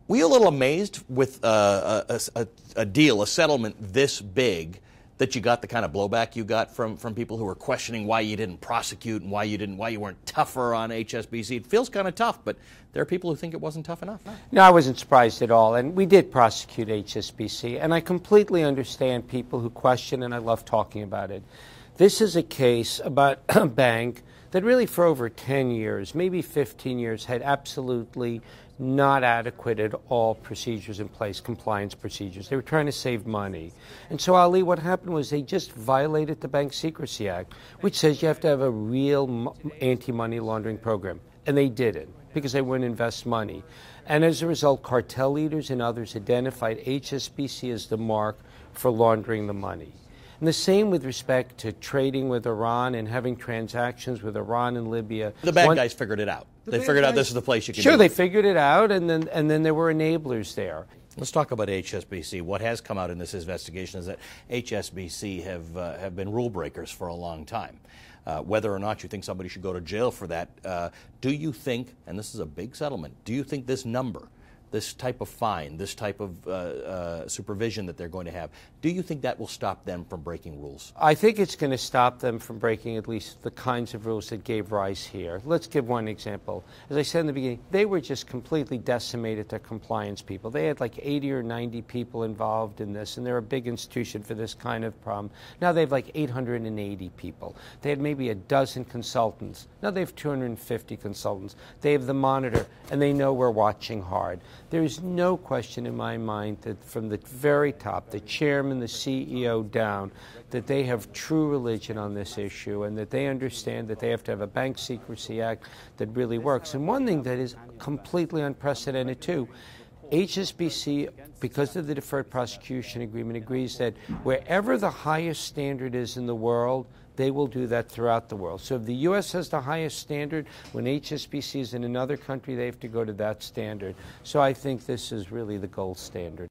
Were you a little amazed with a deal, a settlement this big, that you got the kind of blowback you got from people who were questioning why you didn't prosecute and why you weren't tougher on HSBC? It feels kind of tough, but there are people who think it wasn't tough enough. No, I wasn't surprised at all, and we did prosecute HSBC, and I completely understand people who question, and I love talking about it. This is a case about a bank that really for over 10 years, maybe 15 years, had absolutely not adequate at all procedures in place, compliance procedures. They were trying to save money. And so, Ali, what happened was they just violated the Bank Secrecy Act, which says you have to have a real anti-money laundering program. And they didn't, because they wouldn't invest money. And as a result, cartel leaders and others identified HSBC as the mark for laundering the money. And the same with respect to trading with Iran and having transactions with Iran and Libya. The bad guys figured it out. They figured out this is the place you can do it. Sure, they figured it out, and then there were enablers there. Let's talk about HSBC. What has come out in this investigation is that HSBC have been rule breakers for a long time. Whether or not you think somebody should go to jail for that, do you think, and this is a big settlement, do you think this number, this type of fine, this type of supervision that they're going to have, do you think that will stop them from breaking rules? I think it's going to stop them from breaking at least the kinds of rules that gave rise here. Let's give one example. As I said in the beginning, they were just completely decimated, their compliance people. They had like 80 or 90 people involved in this, and they're a big institution for this kind of problem. Now they have like 880 people. They had maybe a dozen consultants. Now they have 250 consultants. They have the monitor, and they know we're watching hard. There is no question in my mind that from the very top, the chairman, the CEO down, that they have true religion on this issue and that they understand that they have to have a Bank Secrecy Act that really works. And one thing that is completely unprecedented too, HSBC, because of the deferred prosecution agreement, agrees that wherever the highest standard is in the world, they will do that throughout the world. So if the U.S. has the highest standard, when HSBC is in another country, they have to go to that standard. So I think this is really the gold standard.